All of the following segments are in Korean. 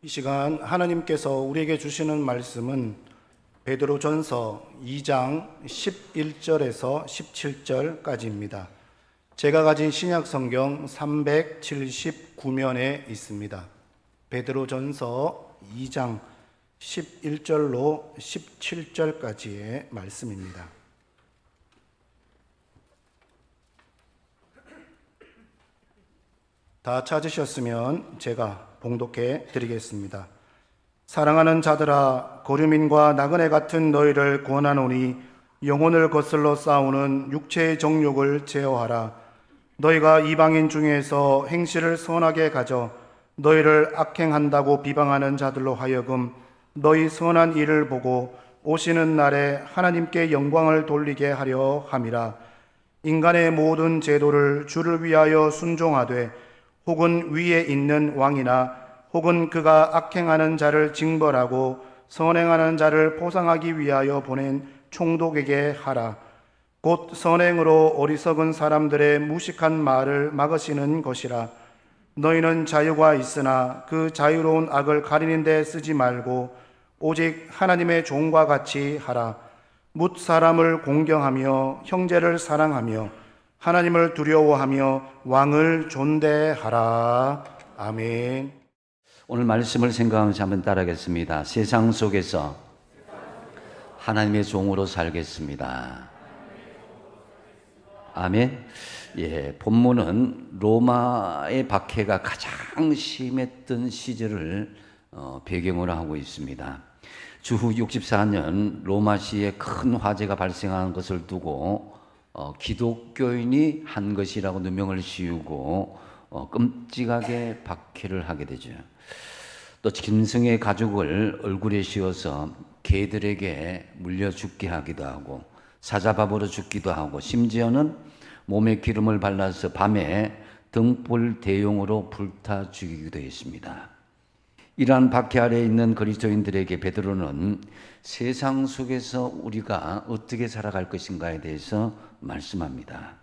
이 시간 하나님께서 우리에게 주시는 말씀은 베드로전서 2장 11절에서 17절까지입니다. 제가 가진 신약 성경 379면에 있습니다. 베드로전서 2장 11절로 17절까지의 말씀입니다. 다 찾으셨으면 제가 봉독해 드리겠습니다. 사랑하는 자들아, 거류민과 나그네 같은 너희를 권하노니 영혼을 거슬러 싸우는 육체의 정욕을 제어하라. 너희가 이방인 중에서 행실을 선하게 가져 너희를 악행한다고 비방하는 자들로 하여금 너희 선한 일을 보고 오시는 날에 하나님께 영광을 돌리게 하려 함이라. 인간의 모든 제도를 주를 위하여 순종하되 혹은 위에 있는 왕이나 혹은 그가 악행하는 자를 징벌하고 선행하는 자를 보상하기 위하여 보낸 총독에게 하라. 곧 선행으로 어리석은 사람들의 무식한 말을 막으시는 것이라. 너희는 자유가 있으나 그 자유로운 악을 가리는 데 쓰지 말고 오직 하나님의 종과 같이 하라. 뭇 사람을 공경하며 형제를 사랑하며 하나님을 두려워하며 왕을 존대하라. 아멘. 오늘 말씀을 생각하면서 한번 따라하겠습니다. 세상 속에서 하나님의 종으로 살겠습니다. 아멘. 본문은 로마의 박해가 가장 심했던 시절을 배경으로 하고 있습니다. 주후 64년 로마시에 큰 화재가 발생한 것을 두고 기독교인이 한 것이라고 누명을 씌우고 끔찍하게 박해를 하게 되죠. 또 김승의 가족을 얼굴에 씌워서 개들에게 물려 죽게 하기도 하고 사자밥으로 죽기도 하고 심지어는 몸에 기름을 발라서 밤에 등불 대용으로 불타 죽이기도 했습니다. 이러한 박해 아래에 있는 그리스도인들에게 베드로는 세상 속에서 우리가 어떻게 살아갈 것인가에 대해서 말씀합니다.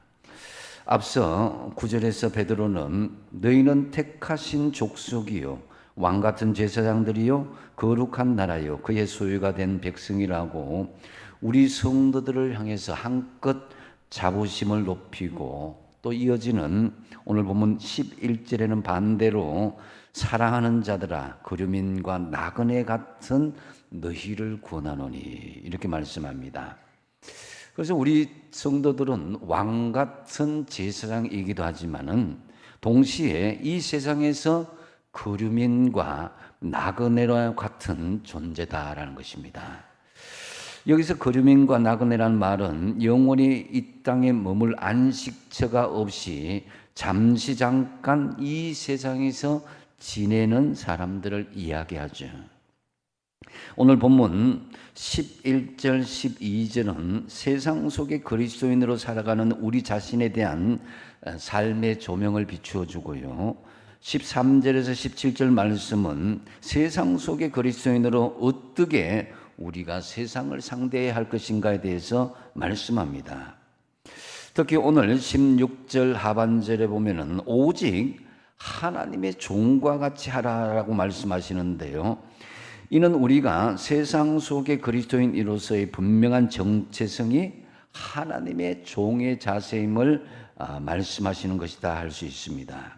앞서 9절에서 베드로는 너희는 택하신 족속이요 왕같은 제사장들이요 거룩한 나라요 그의 소유가 된 백성이라고 우리 성도들을 향해서 한껏 자부심을 높이고 또 이어지는 오늘 보면 11절에는 반대로 사랑하는 자들아 거류민과 나그네 같은 너희를 권하노니 이렇게 말씀합니다. 그래서 우리 성도들은 왕 같은 제사장이기도 하지만은 동시에 이 세상에서 거류민과 나그네와 같은 존재다라는 것입니다. 여기서 거류민과 나그네라는 말은 영원히 이 땅에 머물 안식처가 없이 잠시 잠깐 이 세상에서 지내는 사람들을 이야기하죠. 오늘 본문 11절 12절은 세상 속의 그리스도인으로 살아가는 우리 자신에 대한 삶의 조명을 비추어 주고요. 13절에서 17절 말씀은 세상 속의 그리스도인으로 어떻게 우리가 세상을 상대해야 할 것인가에 대해서 말씀합니다. 특히 오늘 16절 하반절에 보면은 오직 하나님의 종과 같이 하라라고 말씀하시는데요. 이는 우리가 세상 속의 그리스도인으로서의 분명한 정체성이 하나님의 종의 자세임을 말씀하시는 것이다 할 수 있습니다.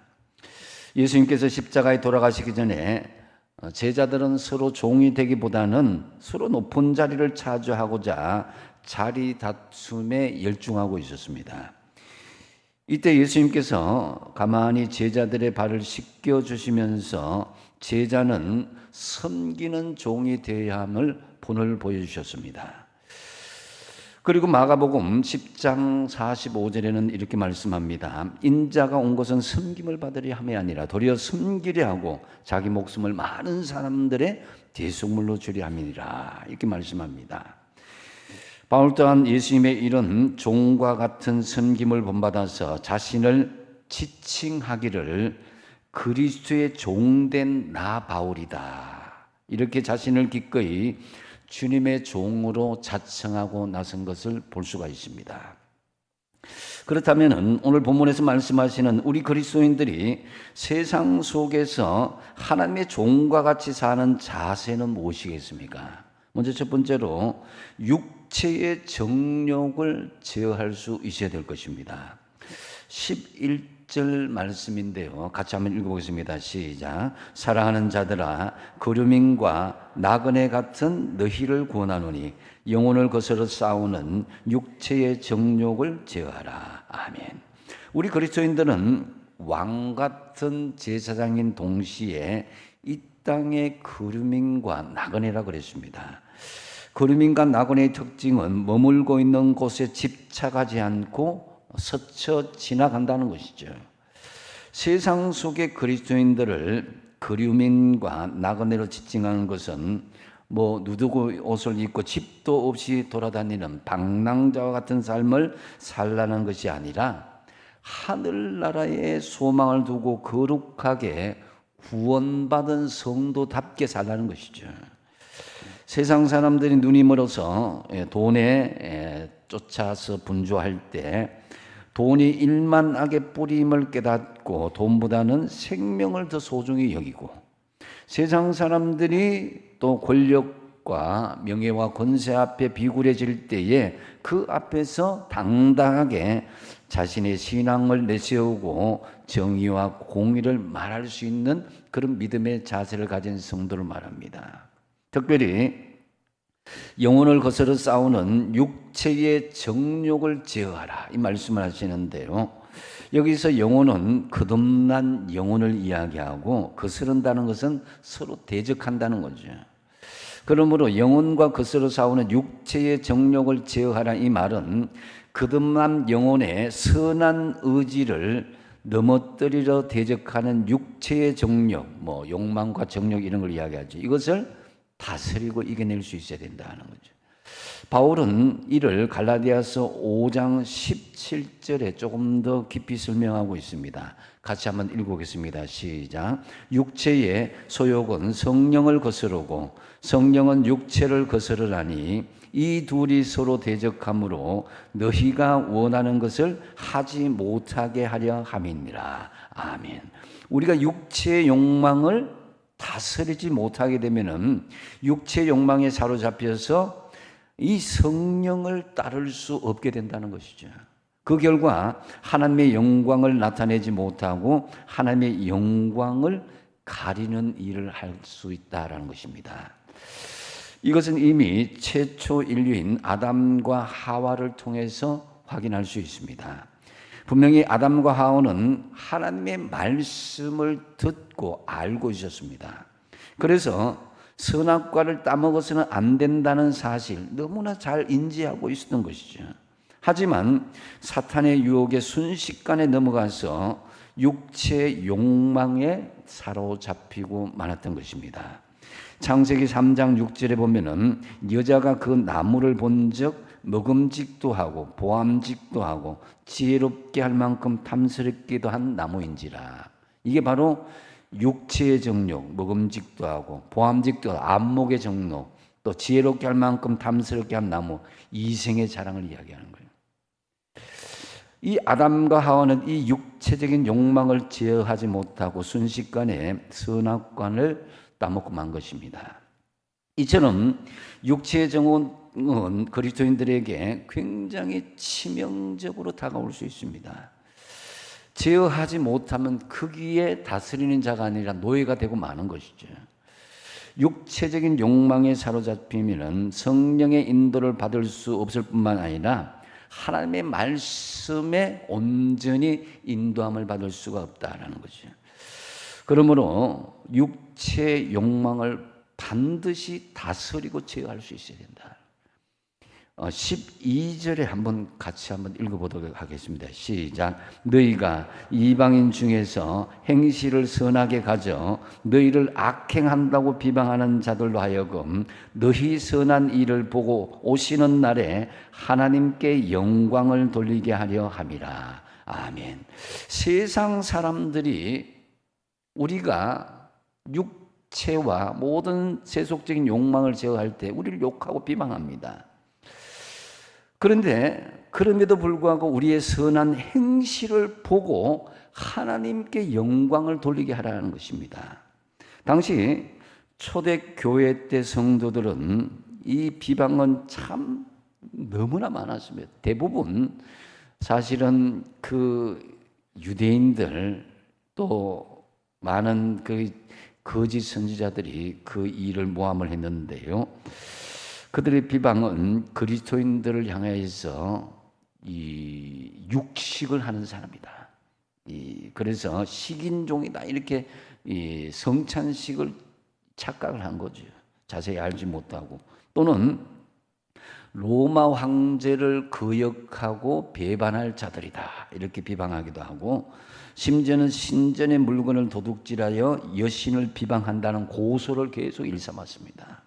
예수님께서 십자가에 돌아가시기 전에 제자들은 서로 종이 되기보다는 서로 높은 자리를 차지하고자 자리 다툼에 열중하고 있었습니다. 이때 예수님께서 가만히 제자들의 발을 씻겨주시면서 제자는 섬기는 종이 되어야 함을 본을 보여주셨습니다. 그리고 마가복음 10장 45절에는 이렇게 말씀합니다. 인자가 온 것은 섬김을 받으려 함이 아니라 도리어 섬기려 하고 자기 목숨을 많은 사람들의 대속물로 주려 함이니라 이렇게 말씀합니다. 바울 또한 예수님의 이런 종과 같은 섬김을 본받아서 자신을 지칭하기를 그리스도의 종된 나 바울이다 이렇게 자신을 기꺼이 주님의 종으로 자청하고 나선 것을 볼 수가 있습니다. 그렇다면 오늘 본문에서 말씀하시는 우리 그리스도인들이 세상 속에서 하나님의 종과 같이 사는 자세는 무엇이겠습니까? 먼저 첫 번째로 육체의 정욕을 제어할 수 있어야 될 것입니다. 11절 말씀인데요. 같이 한번 읽어보겠습니다. 시작. 사랑하는 자들아, 거류민과 나그네 같은 너희를 구원하노니 영혼을 거스러 싸우는 육체의 정욕을 제어하라. 아멘. 우리 그리스도인들은 왕 같은 제사장인 동시에 이 땅의 거류민과 나그네라 그랬습니다. 거류민과 나그네의 특징은 머물고 있는 곳에 집착하지 않고 스쳐 지나간다는 것이죠. 세상 속의 그리스도인들을 거류민과 나그네로 지칭하는 것은 누드고 옷을 입고 집도 없이 돌아다니는 방랑자와 같은 삶을 살라는 것이 아니라 하늘나라의 소망을 두고 거룩하게 구원받은 성도답게 살라는 것이죠. 세상 사람들이 눈이 멀어서 돈에 쫓아서 분주할 때 돈이 일만하게 뿌림을 깨닫고 돈보다는 생명을 더 소중히 여기고, 세상 사람들이 또 권력과 명예와 권세 앞에 비굴해질 때에 그 앞에서 당당하게 자신의 신앙을 내세우고 정의와 공의를 말할 수 있는 그런 믿음의 자세를 가진 성도를 말합니다. 특별히 영혼을 거스러 싸우는 육체의 정욕을 제어하라, 이 말씀을 하시는데요. 여기서 영혼은 거듭난 영혼을 이야기하고, 거스른다는 것은 서로 대적한다는 거죠. 그러므로 영혼과 거스러 싸우는 육체의 정욕을 제어하라, 이 말은 거듭난 영혼의 선한 의지를 넘어뜨리려 대적하는 육체의 정욕, 욕망과 정욕 이런 걸 이야기하죠. 이것을 다스리고 이겨낼 수 있어야 된다는 거죠. 바울은 이를 갈라디아서 5장 17절에 조금 더 깊이 설명하고 있습니다. 같이 한번 읽어보겠습니다. 시작. 육체의 소욕은 성령을 거스르고 성령은 육체를 거스르라니 이 둘이 서로 대적하므로 너희가 원하는 것을 하지 못하게 하려 함이니라. 아멘. 우리가 육체의 욕망을 다스리지 못하게 되면은 육체 욕망에 사로잡혀서 이 성령을 따를 수 없게 된다는 것이죠. 그 결과 하나님의 영광을 나타내지 못하고 하나님의 영광을 가리는 일을 할 수 있다라는 것입니다. 이것은 이미 최초 인류인 아담과 하와를 통해서 확인할 수 있습니다. 분명히 아담과 하와는 하나님의 말씀을 듣고 알고 있었습니다. 그래서 선악과를 따먹어서는 안 된다는 사실 너무나 잘 인지하고 있었던 것이죠. 하지만 사탄의 유혹에 순식간에 넘어가서 육체의 욕망에 사로잡히고 말았던 것입니다. 창세기 3장 6절에 보면은 여자가 그 나무를 본즉 먹음직도 하고 보암직도 하고 지혜롭게 할 만큼 탐스럽기도 한 나무인지라. 이게 바로 육체의 정욕, 먹음직도 하고 보암직도 하고 안목의 정욕, 또 지혜롭게 할 만큼 탐스럽게 한 나무, 이생의 자랑을 이야기하는 거예요. 이 아담과 하와는 이 육체적인 욕망을 제어하지 못하고 순식간에 선악과를 따먹고 만 것입니다. 이처럼 육체의 정욕은 그리스도인들에게 굉장히 치명적으로 다가올 수 있습니다. 제어하지 못하면 거기에 다스리는 자가 아니라 노예가 되고 마는 것이죠. 육체적인 욕망에 사로잡히면 성령의 인도를 받을 수 없을 뿐만 아니라 하나님의 말씀에 온전히 인도함을 받을 수가 없다라는 거죠. 그러므로 육체의 욕망을 반드시 다스리고 제어할 수 있어야 된다. 12절에 같이 한번 읽어보도록 하겠습니다. 시작. 너희가 이방인 중에서 행실을 선하게 가져 너희를 악행한다고 비방하는 자들로 하여금 너희 선한 일을 보고 오시는 날에 하나님께 영광을 돌리게 하려 함이라. 아멘. 세상 사람들이 우리가 육체와 모든 세속적인 욕망을 제어할 때 우리를 욕하고 비방합니다. 그런데 그럼에도 불구하고 우리의 선한 행실을 보고 하나님께 영광을 돌리게 하라는 것입니다. 당시 초대교회 때 성도들은 이 비방은 참 너무나 많았습니다. 대부분 사실은 그 유대인들 또 많은 그 거짓 선지자들이 그 일을 모함을 했는데요. 그들의 비방은 그리스도인들을 향해서 이 육식을 하는 사람이다. 그래서 식인종이다 이렇게 이 성찬식을 착각을 한 거죠. 자세히 알지 못하고 또는 로마 황제를 거역하고 배반할 자들이다 이렇게 비방하기도 하고 심지어는 신전의 물건을 도둑질하여 여신을 비방한다는 고소를 계속 일삼았습니다.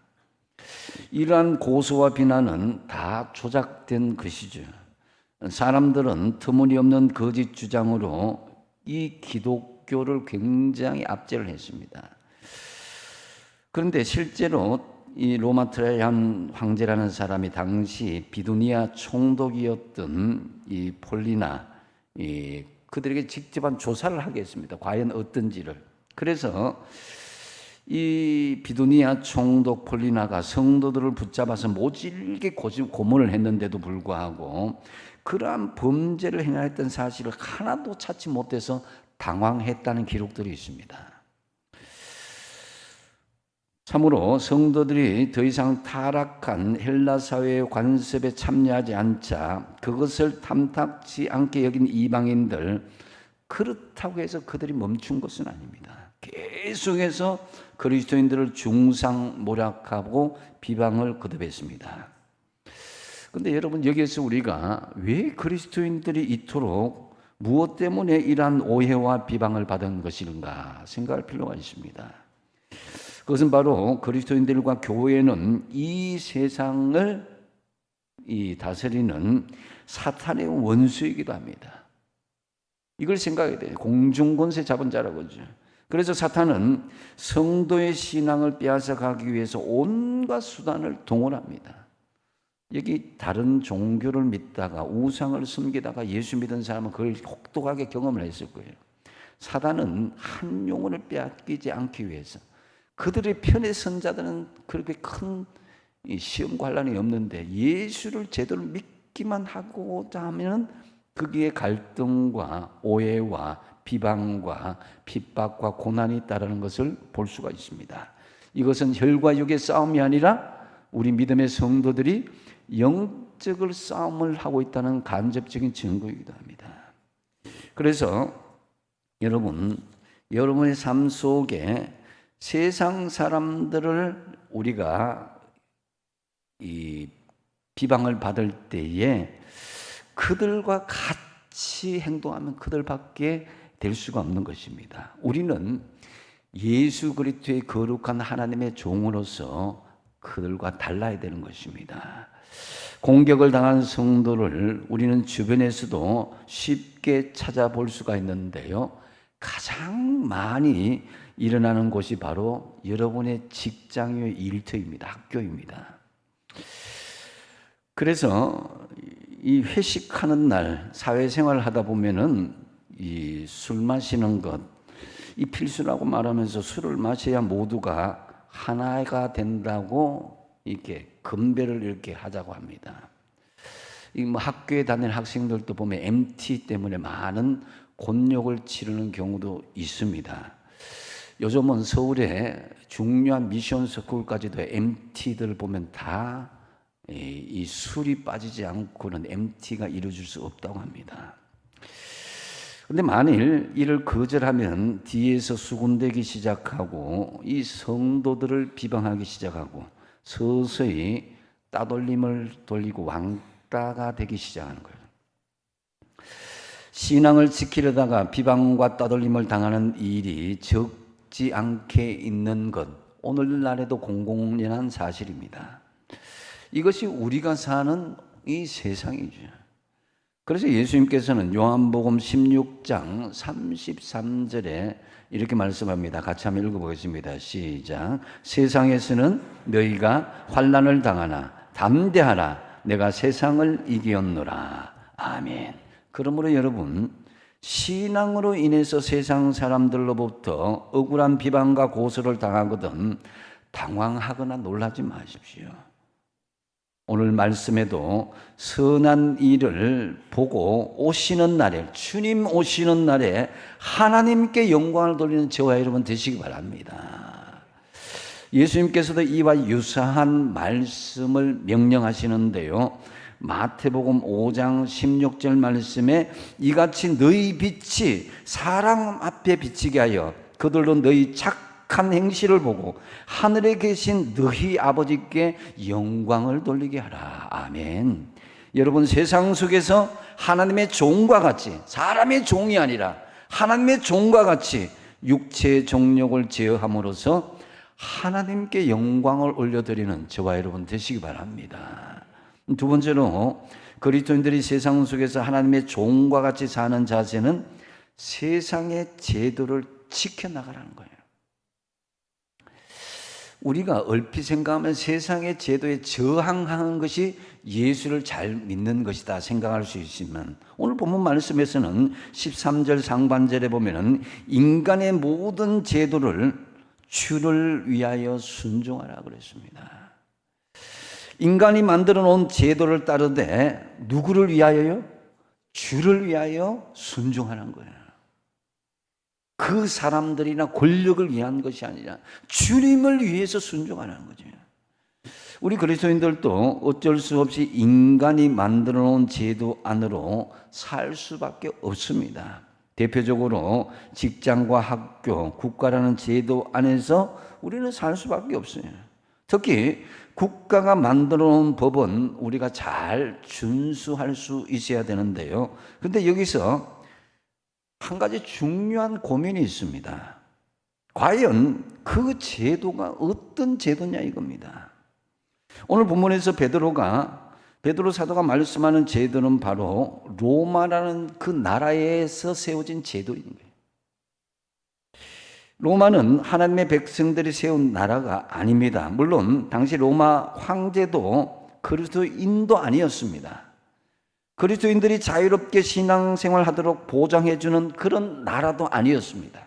이러한 고소와 비난은 다 조작된 것이죠. 사람들은 터무니없는 거짓 주장으로 이 기독교를 굉장히 압제를 했습니다. 그런데 실제로 이 로마 트라이안 황제라는 사람이 당시 비두니아 총독이었던 이 폴리나 그들에게 직접 한 조사를 하게 했습니다. 과연 어떤지를. 그래서 이 비두니아 총독 폴리나가 성도들을 붙잡아서 모질게 고문을 했는데도 불구하고 그러한 범죄를 행하였던 사실을 하나도 찾지 못해서 당황했다는 기록들이 있습니다. 참으로 성도들이 더 이상 타락한 헬라 사회의 관습에 참여하지 않자 그것을 탐탁지 않게 여긴 이방인들, 그렇다고 해서 그들이 멈춘 것은 아닙니다. 계속해서 그리스도인들을 중상모략하고 비방을 거듭했습니다. 그런데 여러분, 여기에서 우리가 왜 그리스도인들이 이토록 무엇 때문에 이러한 오해와 비방을 받은 것인가 생각할 필요가 있습니다. 그것은 바로 그리스도인들과 교회는 이 세상을 다스리는 사탄의 원수이기도 합니다. 이걸 생각해야 돼요. 공중권세 잡은 자라고 하죠. 그래서 사탄은 성도의 신앙을 빼앗아가기 위해서 온갖 수단을 동원합니다. 여기 다른 종교를 믿다가 우상을 섬기다가 예수 믿은 사람은 그걸 혹독하게 경험을 했을 거예요. 사단은 한 영혼을 빼앗기지 않기 위해서, 그들의 편에 선 자들은 그렇게 큰 시험과 환난이 없는데 예수를 제대로 믿기만 하고자 하면 거기에 갈등과 오해와 비방과 핍박과 고난이 있다는 것을 볼 수가 있습니다. 이것은 혈과 육의 싸움이 아니라 우리 믿음의 성도들이 영적을 싸움을 하고 있다는 간접적인 증거이기도 합니다. 그래서 여러분의 삶 속에 세상 사람들을 우리가 이 비방을 받을 때에 그들과 같이 행동하면 그들밖에 될 수가 없는 것입니다. 우리는 예수 그리스도의 거룩한 하나님의 종으로서 그들과 달라야 되는 것입니다. 공격을 당한 성도를 우리는 주변에서도 쉽게 찾아볼 수가 있는데요. 가장 많이 일어나는 곳이 바로 여러분의 직장의 일터입니다. 학교입니다. 그래서 이 회식하는 날, 사회생활을 하다 보면은 이 술 마시는 것, 이 필수라고 말하면서 술을 마셔야 모두가 하나가 된다고 이렇게 건배를 이렇게 하자고 합니다. 이 학교에 다니는 학생들도 보면 MT 때문에 많은 곤욕을 치르는 경우도 있습니다. 요즘은 서울에 중요한 미션 스쿨까지도 MT들 보면 다 이 술이 빠지지 않고는 MT가 이루어질 수 없다고 합니다. 그런데 만일 이를 거절하면 뒤에서 수군대기 시작하고 이 성도들을 비방하기 시작하고 서서히 따돌림을 돌리고 왕따가 되기 시작하는 거예요. 신앙을 지키려다가 비방과 따돌림을 당하는 일이 적지 않게 있는 것, 오늘날에도 공공연한 사실입니다. 이것이 우리가 사는 이 세상이죠. 그래서 예수님께서는 요한복음 16장 33절에 이렇게 말씀합니다. 같이 한번 읽어보겠습니다. 시작. 세상에서는 너희가 환난을 당하나 담대하라. 내가 세상을 이기었노라. 아멘. 그러므로 여러분, 신앙으로 인해서 세상 사람들로부터 억울한 비방과 고소를 당하거든 당황하거나 놀라지 마십시오. 오늘 말씀에도 선한 일을 보고 오시는 날에, 주님 오시는 날에 하나님께 영광을 돌리는 저와 여러분 되시기 바랍니다. 예수님께서도 이와 유사한 말씀을 명령하시는데요, 마태복음 5장 16절 말씀에 이같이 너희 빛이 사람 앞에 비치게 하여 그들로 너희 착한 행실을 보고 하늘에 계신 너희 아버지께 영광을 돌리게 하라. 아멘. 여러분, 세상 속에서 하나님의 종과 같이, 사람의 종이 아니라 하나님의 종과 같이 육체의 정욕을 제어함으로써 하나님께 영광을 올려드리는 저와 여러분 되시기 바랍니다. 두 번째로, 그리스도인들이 세상 속에서 하나님의 종과 같이 사는 자세는 세상의 제도를 지켜나가라는 거예요. 우리가 얼핏 생각하면 세상의 제도에 저항하는 것이 예수를 잘 믿는 것이다 생각할 수 있지만, 오늘 본문 말씀에서는 13절 상반절에 보면은 인간의 모든 제도를 주를 위하여 순종하라 그랬습니다. 인간이 만들어 놓은 제도를 따르되 누구를 위하여요? 주를 위하여 순종하는 거예요. 그 사람들이나 권력을 위한 것이 아니라 주님을 위해서 순종하는 거죠. 우리 그리스도인들도 어쩔 수 없이 인간이 만들어 놓은 제도 안으로 살 수밖에 없습니다. 대표적으로 직장과 학교, 국가라는 제도 안에서 우리는 살 수밖에 없어요. 특히 국가가 만들어 놓은 법은 우리가 잘 준수할 수 있어야 되는데요. 그런데 여기서 한 가지 중요한 고민이 있습니다. 과연 그 제도가 어떤 제도냐 이겁니다. 오늘 본문에서 베드로 사도가 말씀하는 제도는 바로 로마라는 그 나라에서 세워진 제도인 거예요. 로마는 하나님의 백성들이 세운 나라가 아닙니다. 물론 당시 로마 황제도 그리스도인도 아니었습니다. 그리스도인들이 자유롭게 신앙생활하도록 보장해주는 그런 나라도 아니었습니다.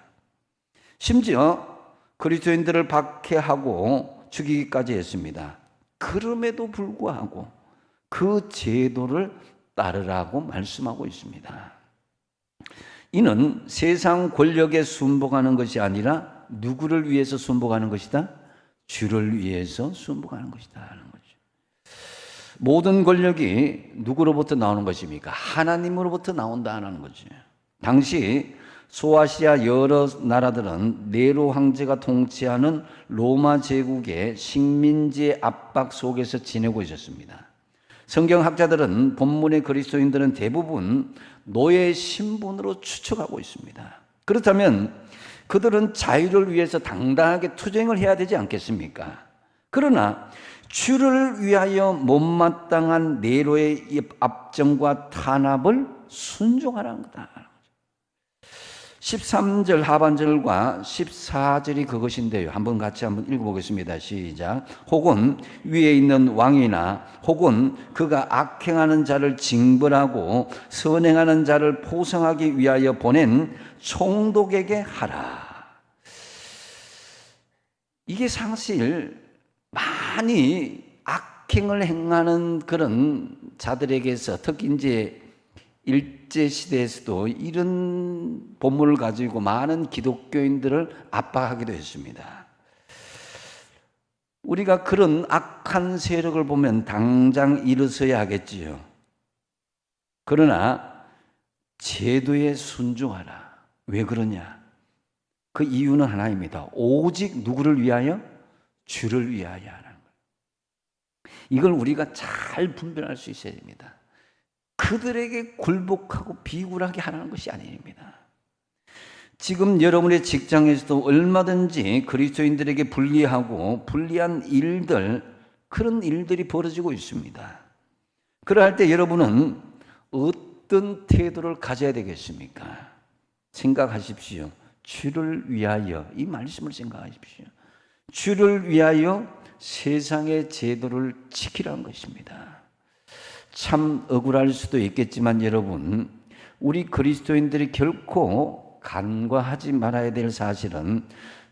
심지어 그리스도인들을 박해하고 죽이기까지 했습니다. 그럼에도 불구하고 그 제도를 따르라고 말씀하고 있습니다. 이는 세상 권력에 순복하는 것이 아니라 누구를 위해서 순복하는 것이다? 주를 위해서 순복하는 것이다 하는 거죠. 모든 권력이 누구로부터 나오는 것입니까? 하나님으로부터 나온다는 거죠. 당시 소아시아 여러 나라들은 네로 황제가 통치하는 로마 제국의 식민지의 압박 속에서 지내고 있었습니다. 성경학자들은 본문의 그리스도인들은 대부분 노예 신분으로 추측하고 있습니다. 그렇다면 그들은 자유를 위해서 당당하게 투쟁을 해야 되지 않겠습니까? 그러나 주를 위하여 못마땅한 네로의 압정과 탄압을 순종하라는 거다. 13절 하반절과 14절이 그것인데요. 한번 같이 한번 읽어보겠습니다. 시작. 혹은 위에 있는 왕이나 혹은 그가 악행하는 자를 징벌하고 선행하는 자를 포성하기 위하여 보낸 총독에게 하라. 이게 사실 많이 악행을 행하는 그런 자들에게서, 특히 이제 일제시대에서도 이런 본문을 가지고 많은 기독교인들을 압박하기도 했습니다. 우리가 그런 악한 세력을 보면 당장 일어서야 하겠지요. 그러나 제도에 순종하라. 왜 그러냐? 그 이유는 하나입니다. 오직 누구를 위하여? 주를 위하여 하는 거예요. 이걸 우리가 잘 분별할 수 있어야 됩니다. 그들에게 굴복하고 비굴하게 하라는 것이 아닙니다. 지금 여러분의 직장에서도 얼마든지 그리스도인들에게 불리하고 불리한 일들, 그런 일들이 벌어지고 있습니다. 그럴 때 여러분은 어떤 태도를 가져야 되겠습니까? 생각하십시오. 주를 위하여, 이 말씀을 생각하십시오. 주를 위하여 세상의 제도를 지키라는 것입니다. 참 억울할 수도 있겠지만 여러분, 우리 그리스도인들이 결코 간과하지 말아야 될 사실은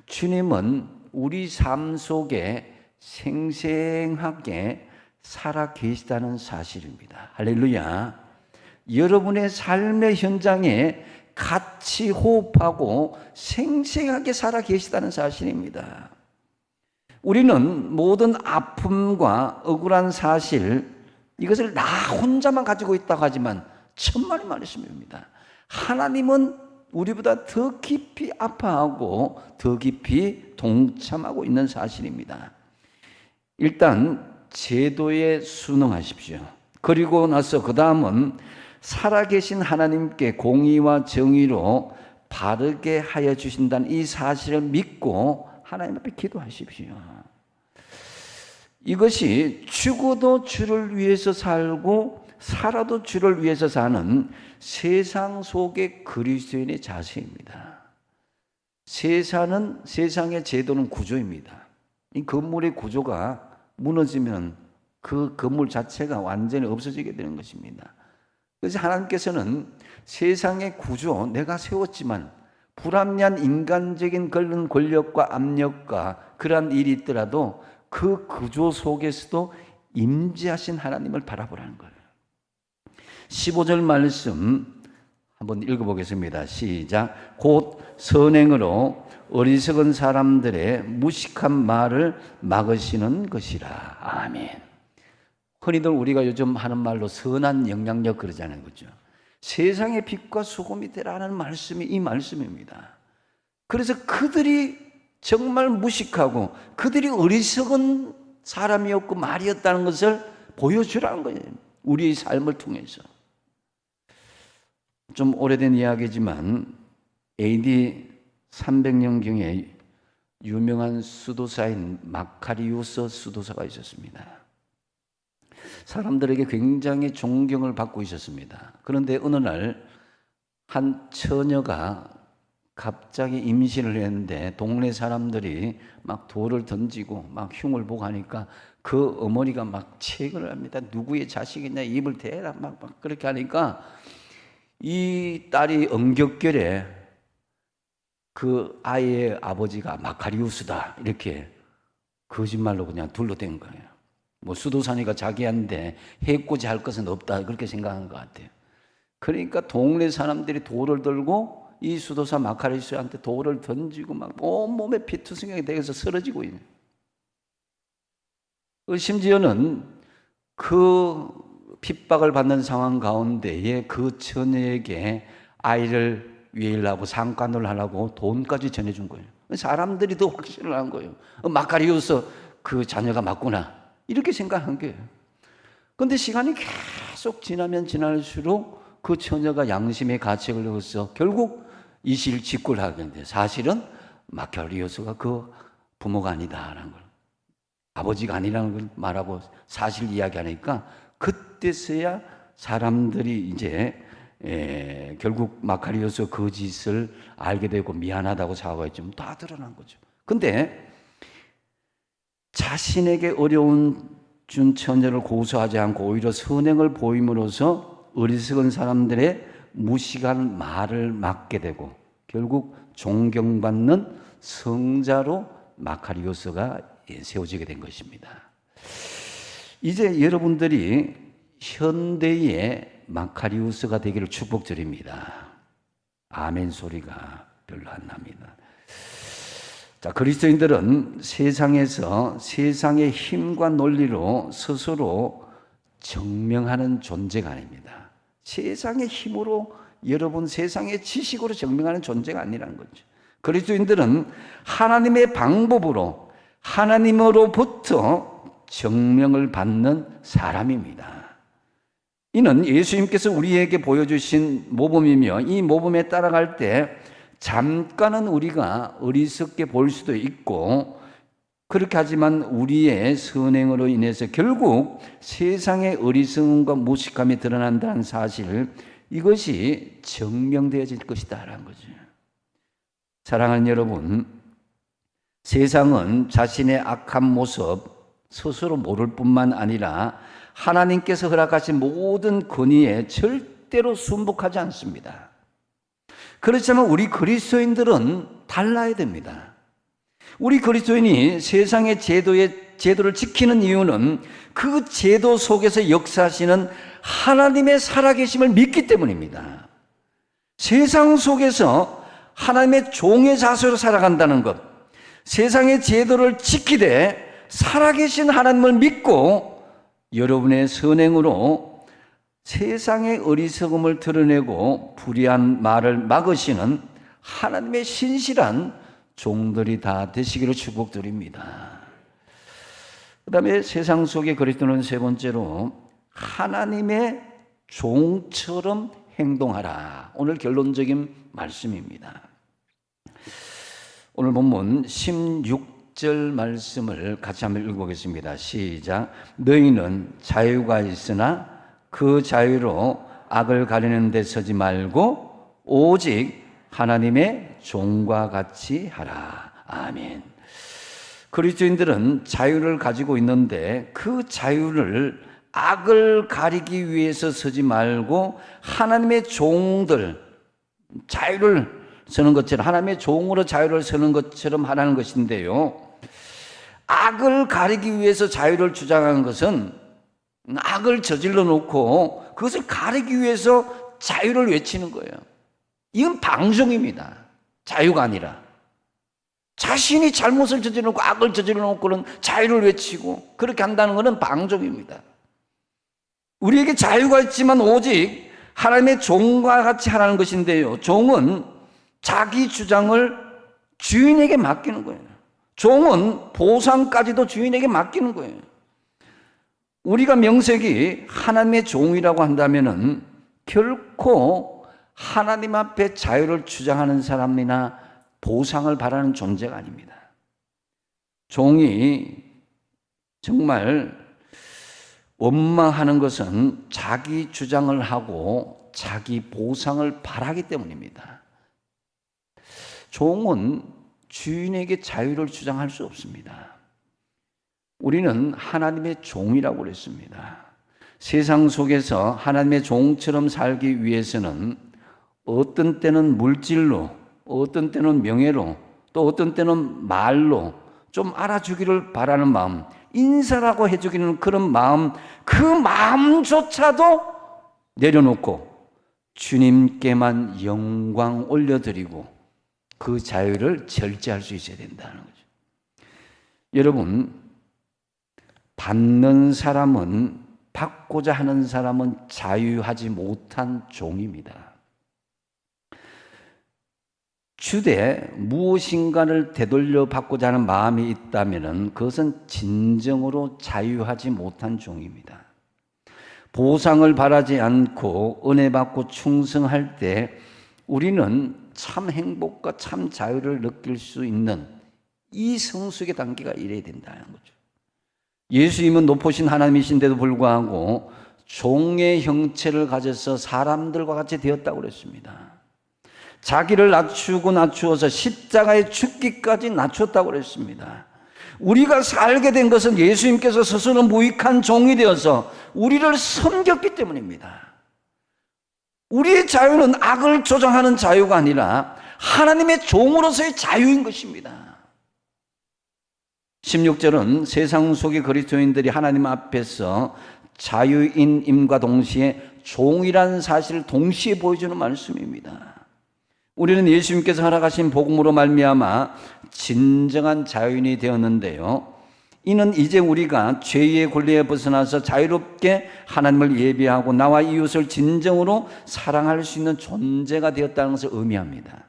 주님은 우리 삶 속에 생생하게 살아 계시다는 사실입니다. 할렐루야. 여러분의 삶의 현장에 같이 호흡하고 생생하게 살아 계시다는 사실입니다. 우리는 모든 아픔과 억울한 사실, 이것을 나 혼자만 가지고 있다고 하지만 천만의 말씀입니다. 하나님은 우리보다 더 깊이 아파하고 더 깊이 동참하고 있는 사실입니다. 일단 제도에 순응하십시오. 그리고 나서 그 다음은 살아계신 하나님께 공의와 정의로 바르게 하여 주신다는 이 사실을 믿고 하나님 앞에 기도하십시오. 이것이 죽어도 주를 위해서 살고 살아도 주를 위해서 사는 세상 속의 그리스도인의 자세입니다. 세상의 제도는 구조입니다. 이 건물의 구조가 무너지면 그 건물 자체가 완전히 없어지게 되는 것입니다. 그래서 하나님께서는 세상의 구조, 내가 세웠지만 불합리한 인간적인 그런 권력과 압력과 그러한 일이 있더라도 그 구조 속에서도 임재하신 하나님을 바라보라는 거예요. 15절 말씀 한번 읽어보겠습니다. 시작. 곧 선행으로 어리석은 사람들의 무식한 말을 막으시는 것이라. 아멘. 흔히들 우리가 요즘 하는 말로 선한 영향력 그러잖아요. 그렇죠? 세상의 빛과 소금이 되라는 말씀이 이 말씀입니다. 그래서 그들이 정말 무식하고 그들이 어리석은 사람이었고 말이었다는 것을 보여주라는 거예요. 우리의 삶을 통해서. 좀 오래된 이야기지만 AD 300년경에 유명한 수도사인 마카리우스 수도사가 있었습니다. 사람들에게 굉장히 존경을 받고 있었습니다. 그런데 어느 날 한 처녀가 갑자기 임신을 했는데 동네 사람들이 막 돌을 던지고 막 흉을 보고 하니까 그 어머니가 막 체근을 합니다. 누구의 자식이냐 입을 대라 막 그렇게 하니까 이 딸이 엉겹결에 그 아이의 아버지가 마카리우스다 이렇게 거짓말로 그냥 둘러댄 거예요. 뭐 수도사니까 자기한테 해코지 할 것은 없다 그렇게 생각한 것 같아요. 그러니까 동네 사람들이 돌을 들고 이 수도사 마카리우스한테 돌을 던지고 막 온몸에 피투성이가 되어서 쓰러지고 있는. 심지어는 그 핍박을 받는 상황 가운데에 그 처녀에게 아이를 위하려고 상관을 하려고 돈까지 전해준 거예요. 사람들이 더 확신을 한 거예요. 마카리우스 그 자녀가 맞구나 이렇게 생각한 거예요. 그런데 시간이 계속 지나면 지날수록 그 처녀가 양심의 가책을 얻어서 결국 이실직고를 하게 되는데 사실은 마카리우스가 그 부모가 아니다라는 걸, 아버지가 아니라는 걸 말하고 사실 이야기하니까 그때서야 사람들이 이제 결국 마카리우스 그 짓을 알게 되고 미안하다고 사과했지만 다 드러난 거죠. 근데 자신에게 어려운 준 처녀를 고소하지 않고 오히려 선행을 보임으로써 어리석은 사람들의 무식한 말을 막게 되고 결국 존경받는 성자로 마카리우스가 세워지게 된 것입니다. 이제 여러분들이 현대의 마카리우스가 되기를 축복드립니다. 아멘 소리가 별로 안 납니다. 자, 그리스도인들은 세상에서 세상의 힘과 논리로 스스로 증명하는 존재가 아닙니다. 세상의 힘으로 여러분 세상의 지식으로 증명하는 존재가 아니라는 거죠. 그리스도인들은 하나님의 방법으로 하나님으로부터 증명을 받는 사람입니다. 이는 예수님께서 우리에게 보여주신 모범이며 이 모범에 따라갈 때 잠깐은 우리가 어리석게 볼 수도 있고 그렇게 하지만 우리의 선행으로 인해서 결국 세상의 어리석음과 무식함이 드러난다는 사실, 이것이 증명되어질 것이다라는 거죠. 사랑하는 여러분, 세상은 자신의 악한 모습 스스로 모를 뿐만 아니라 하나님께서 허락하신 모든 권위에 절대로 순복하지 않습니다. 그렇지만 우리 그리스도인들은 달라야 됩니다. 우리 그리스도인이 세상의 제도를 지키는 이유는 그 제도 속에서 역사하시는 하나님의 살아계심을 믿기 때문입니다. 세상 속에서 하나님의 종의 자세로 살아간다는 것, 세상의 제도를 지키되 살아계신 하나님을 믿고 여러분의 선행으로 세상의 어리석음을 드러내고 불의한 말을 막으시는 하나님의 신실한 종들이 다 되시기를 축복드립니다. 그 다음에 세상 속의 그리스도는 세 번째로 하나님의 종처럼 행동하라. 오늘 결론적인 말씀입니다. 오늘 본문 16절 말씀을 같이 한번 읽어보겠습니다. 시작. 너희는 자유가 있으나 그 자유로 악을 가리는 데 서지 말고 오직 하나님의 종과 같이 하라. 아멘. 그리스도인들은 자유를 가지고 있는데 그 자유를 악을 가리기 위해서 서지 말고 하나님의 종들, 자유를 서는 것처럼, 하나님의 종으로 자유를 서는 것처럼 하라는 것인데요. 악을 가리기 위해서 자유를 주장하는 것은 악을 저질러 놓고 그것을 가리기 위해서 자유를 외치는 거예요. 이건 방종입니다. 자유가 아니라. 자신이 잘못을 저질러 놓고 악을 저질러 놓고는 자유를 외치고 그렇게 한다는 것은 방종입니다. 우리에게 자유가 있지만 오직 하나님의 종과 같이 하라는 것인데요. 종은 자기 주장을 주인에게 맡기는 거예요. 종은 보상까지도 주인에게 맡기는 거예요. 우리가 명색이 하나님의 종이라고 한다면은 결코 하나님 앞에 자유를 주장하는 사람이나 보상을 바라는 존재가 아닙니다. 종이 정말 원망하는 것은 자기 주장을 하고 자기 보상을 바라기 때문입니다. 종은 주인에게 자유를 주장할 수 없습니다. 우리는 하나님의 종이라고 그랬습니다. 세상 속에서 하나님의 종처럼 살기 위해서는 어떤 때는 물질로, 어떤 때는 명예로, 또 어떤 때는 말로 좀 알아주기를 바라는 마음, 인사라고 해주기는 그런 마음, 그 마음조차도 내려놓고 주님께만 영광 올려드리고 그 자유를 절제할 수 있어야 된다는 거죠. 여러분, 받는 사람은, 받고자 하는 사람은 자유하지 못한 종입니다. 주되 무엇인가를 되돌려 받고자 하는 마음이 있다면 그것은 진정으로 자유하지 못한 종입니다. 보상을 바라지 않고 은혜 받고 충성할 때 우리는 참 행복과 참 자유를 느낄 수 있는 이 성숙의 단계가 이래야 된다는 거죠. 예수님은 높으신 하나님이신데도 불구하고 종의 형체를 가져서 사람들과 같이 되었다고 그랬습니다. 자기를 낮추어서 십자가에 죽기까지 낮췄다고 그랬습니다. 우리가 살게 된 것은 예수님께서 스스로 무익한 종이 되어서 우리를 섬겼기 때문입니다. 우리의 자유는 악을 조장하는 자유가 아니라 하나님의 종으로서의 자유인 것입니다. 16절은 세상 속의 그리스도인들이 하나님 앞에서 자유인임과 동시에 종이라는 사실을 동시에 보여주는 말씀입니다. 우리는 예수님께서 허락하신 복음으로 말미암아 진정한 자유인이 되었는데요. 이는 이제 우리가 죄의 권리에 벗어나서 자유롭게 하나님을 예배하고 나와 이웃을 진정으로 사랑할 수 있는 존재가 되었다는 것을 의미합니다.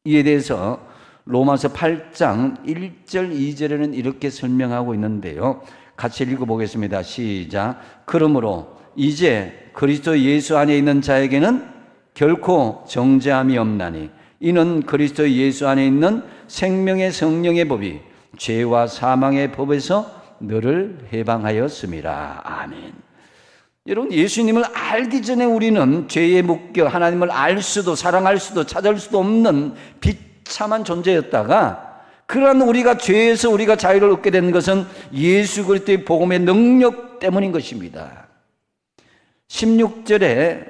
이에 대해서 로마서 8장 1절 2절에는 이렇게 설명하고 있는데요. 같이 읽어보겠습니다. 시작. 그러므로 이제 그리스도 예수 안에 있는 자에게는 결코 정죄함이 없나니 이는 그리스도 예수 안에 있는 생명의 성령의 법이 죄와 사망의 법에서 너를 해방하였음이라. 아멘. 여러분, 예수님을 알기 전에 우리는 죄에 묶여 하나님을 알 수도 사랑할 수도 찾을 수도 없는 비참한 존재였다가 그러한 우리가 죄에서 우리가 자유를 얻게 된 것은 예수 그리스도의 복음의 능력 때문인 것입니다. 16절에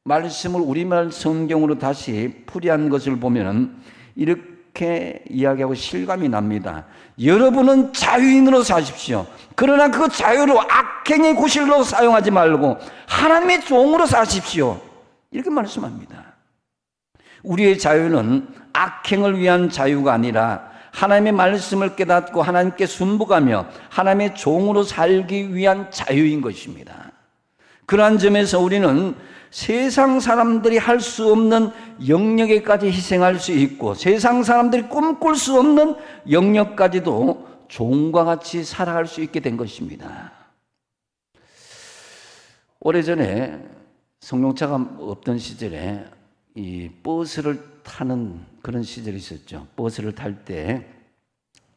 말씀을 우리말 성경으로 다시 풀이한 것을 보면 이렇게 이야기하고 실감이 납니다. 여러분은 자유인으로 사십시오. 그러나 그 자유를 악행의 구실로 사용하지 말고 하나님의 종으로 사십시오. 이렇게 말씀합니다. 우리의 자유는 악행을 위한 자유가 아니라 하나님의 말씀을 깨닫고 하나님께 순복하며 하나님의 종으로 살기 위한 자유인 것입니다. 그러한 점에서 우리는 세상 사람들이 할 수 없는 영역에까지 희생할 수 있고 세상 사람들이 꿈꿀 수 없는 영역까지도 종과 같이 살아갈 수 있게 된 것입니다. 오래전에 승용차가 없던 시절에 이 버스를 타는 그런 시절이 있었죠. 버스를 탈 때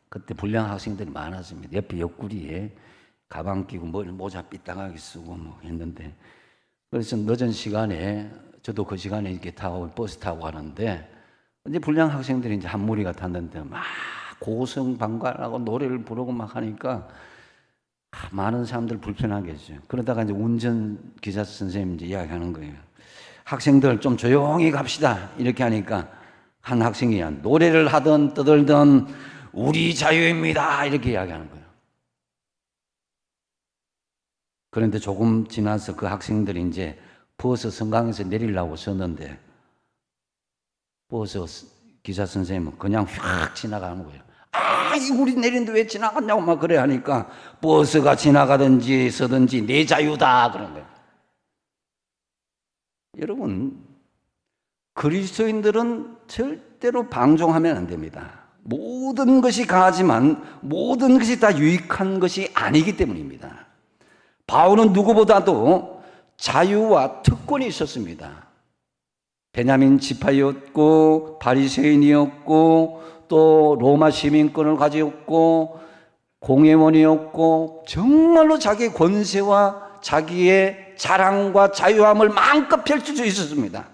그때 불량 학생들이 많았습니다. 옆에 옆구리에 가방 끼고 모자 삐딱하게 쓰고 했는데, 그래서 늦은 시간에 저도 그 시간에 이렇게 타고 버스 타고 가는데 이제 불량 학생들이 이제 한 무리가 탔는데 막 고성방관하고 노래를 부르고 막 하니까 많은 사람들 불편하겠죠. 그러다가 이제 운전기사 선생님이 이제 이야기하는 거예요. 학생들 좀 조용히 갑시다. 이렇게 하니까 한 학생이 노래를 하든 떠들든 우리 자유입니다. 이렇게 이야기하는 거예요. 그런데 조금 지나서 그 학생들이 이제 버스 성강에서 내리려고 섰는데 버스 기사 선생님은 그냥 휙 지나가는 거예요. 우리 내리는데 왜 지나갔냐고 막 그래 하니까 버스가 지나가든지 서든지 내 자유다 그런 거예요. 여러분, 그리스도인들은 절대로 방종하면 안 됩니다. 모든 것이 강하지만 모든 것이 다 유익한 것이 아니기 때문입니다. 바울은 누구보다도 자유와 특권이 있었습니다. 베냐민 지파였고 바리새인이었고 또 로마 시민권을 가지고 공회원이었고 정말로 자기의 권세와 자기의 자랑과 자유함을 마음껏 펼칠 수 있었습니다.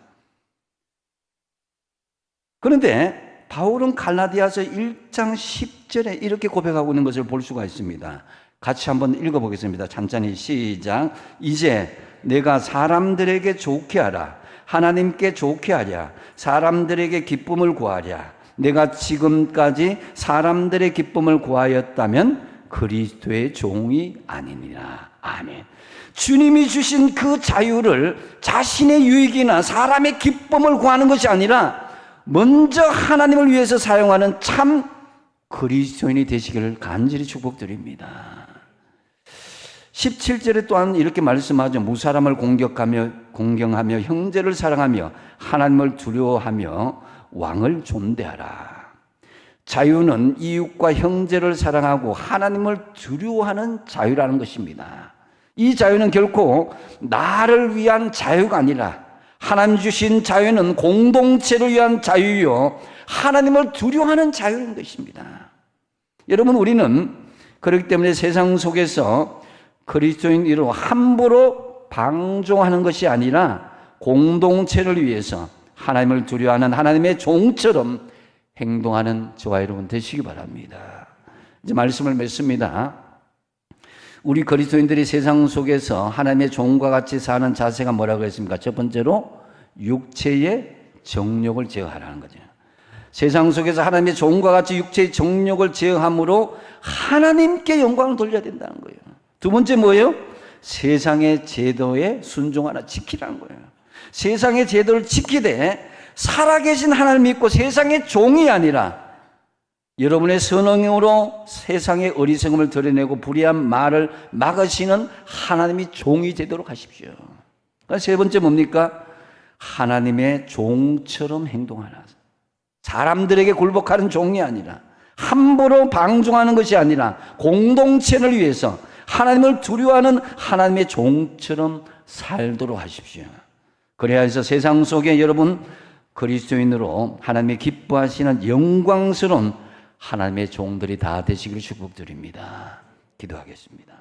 그런데 바울은 갈라디아서 1장 10절에 이렇게 고백하고 있는 것을 볼 수가 있습니다. 같이 한번 읽어보겠습니다. 찬찬히 시작. 이제 내가 사람들에게 좋게 하라. 하나님께 좋게 하랴. 사람들에게 기쁨을 구하랴. 내가 지금까지 사람들의 기쁨을 구하였다면 그리스도의 종이 아니니라. 아멘. 주님이 주신 그 자유를 자신의 유익이나 사람의 기쁨을 구하는 것이 아니라 먼저 하나님을 위해서 사용하는 참 그리스도인이 되시기를 간절히 축복드립니다. 17절에 또한 이렇게 말씀하죠. 무사람을 공경하며 형제를 사랑하며 하나님을 두려워하며 왕을 존대하라. 자유는 이웃과 형제를 사랑하고 하나님을 두려워하는 자유라는 것입니다. 이 자유는 결코 나를 위한 자유가 아니라 하나님 주신 자유는 공동체를 위한 자유요 하나님을 두려워하는 자유인 것입니다. 여러분, 우리는 그렇기 때문에 세상 속에서 그리스도인으로 함부로 방종하는 것이 아니라 공동체를 위해서 하나님을 두려워하는 하나님의 종처럼 행동하는 저와 여러분 되시기 바랍니다. 이제 말씀을 맺습니다. 우리 그리스도인들이 세상 속에서 하나님의 종과 같이 사는 자세가 뭐라고 했습니까? 첫 번째로 육체의 정욕을 제어하라는 거죠. 세상 속에서 하나님의 종과 같이 육체의 정욕을 제어함으로 하나님께 영광을 돌려야 된다는 거예요. 두 번째 뭐예요? 세상의 제도에 순종하라, 지키라는 거예요. 세상의 제도를 지키되 살아계신 하나님 믿고 세상의 종이 아니라 여러분의 선행으로 세상의 어리석음을 드러내고 불의한 말을 막으시는 하나님의 종이 되도록 하십시오. 세 번째 뭡니까? 하나님의 종처럼 행동하라. 사람들에게 굴복하는 종이 아니라 함부로 방종하는 것이 아니라 공동체를 위해서 하나님을 두려워하는 하나님의 종처럼 살도록 하십시오. 그래야 해서 세상 속에 여러분 그리스도인으로 하나님의 기뻐하시는 영광스러운 하나님의 종들이 다 되시기를 축복드립니다. 기도하겠습니다.